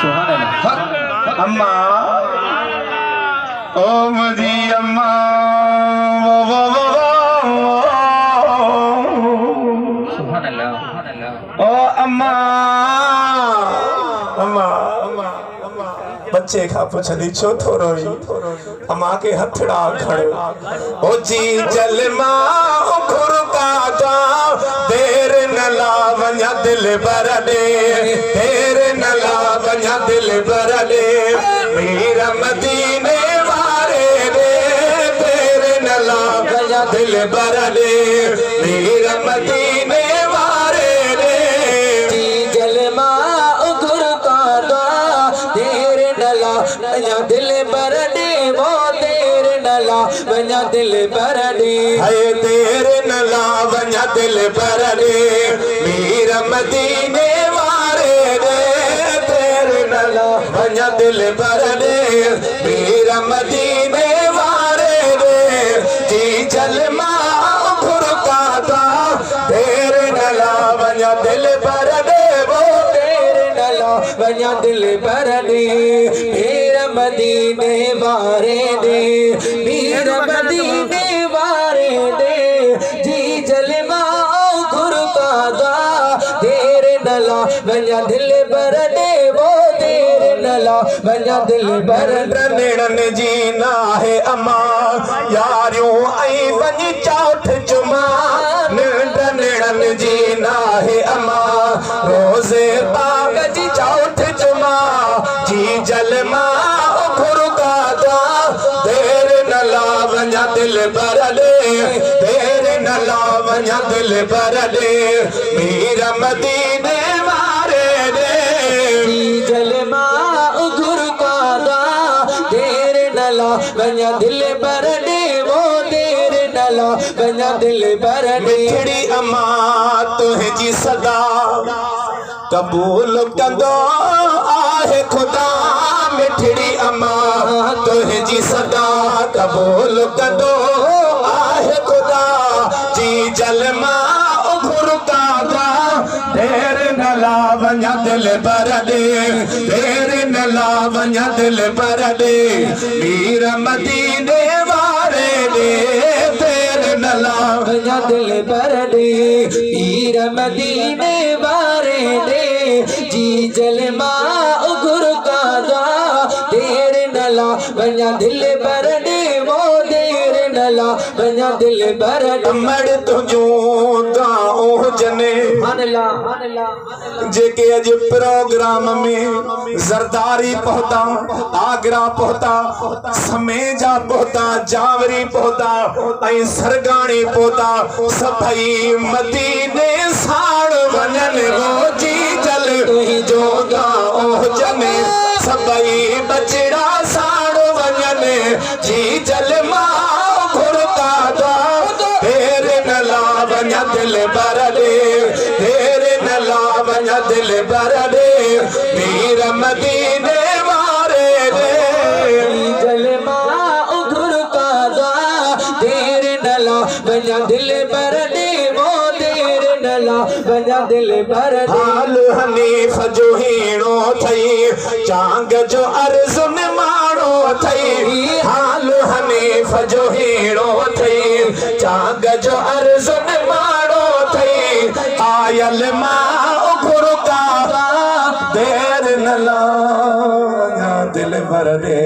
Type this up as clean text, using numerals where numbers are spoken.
सुभान अल्लाह अम्मा ओ मुझी अम्मा सुभान अल्लाह ओ अम्मा अम्मा बच्चे का पुछली छो थोरो अम्मा के हथड़ा खड़ो ओ जी जलमा खुर का दा देर न लाव냐 दिल बरदे देर न लाव냐 दिल बरदे मेरा मदीने वारे दे देर न लाव냐 दिल बरदे मेरा मदीने वारे दे जी जलमा खुर का दा देर न लाव냐 दिल बरदे वो देर न लाव냐 दिल बरदे हाय देर न लाव냐 दिल बरदे मेरा मदीने वारे दे देर न लाव냐 दिल बरदे मेरा मदीने वारे दे जी जलमा खुर का दा देर न लाव냐 दिल बरदे वो देर न लाव냐 दिल बरदे मेरा मदीने वारे दे मेरा मदीने वारे दे जी जलमा खुर का दा देर न लाव냐 दिल बरदे वो देर न लाव냐 दिल बरदे नेड़न जीना है अम्मा यारियों आई वञी चौथ जुमा नेड़न जीना है अम्मा रोज़े पाक जी चौथ जुमा जी जलमा खुर का दा देर न लाव냐 दिल बरदे देर न लाव냐 दिल बरदे मेरा मदीने वारे दे जी जलमा खुर का दा देर न लाव냐 दिल बरदे वो देर न लाव냐 दिल बरदे मिठड़ी अम्मा तुझी सदा कबूल कंदो आहे खुदा मिठड़ी अम्मा तुझी सदा कबूल कंदो आहे खुदा जी जलमा खुर का दा देर न लाव냐 दिल बरदे देर न लाव냐 दिल बरदे मीर मदीने वारे दे देर न लाव냐 दिल बरदे पीर मदीने वारे दे जी जलमा खुर का दा देर न लाव냐 दिल बरदे वो देर न लाव냐 दिल बरदे मड़ तुझो गाओ जने जेके अज प्रोग्राम में जरदारी पहुंचा आगरा पहुंचा समेजा पहुंचा जावरी पहुंचा ऐं सरगाणी पहुंचा सभई मदीने साण वञन रोजी जल जो गाओ जने सभई बचड़ा साण वञन जी जल मां खुर का दा देर न लाव냐 दिल बरदे देर न लाव냐 दिल बरदे मीर मदीने वारे दे जलमा खुर का दा देर न लाव냐 दिल बरदे वो देर न लाव냐 दिल बरदे हाल हनीफ जो हीणो थई चांग जो अर्जुन माणो थई हाल हनीफ जो हीणो थई चांग जो अर्जुन माणो थई आयल मां खुर का देर न लाव냐 दिल बरदे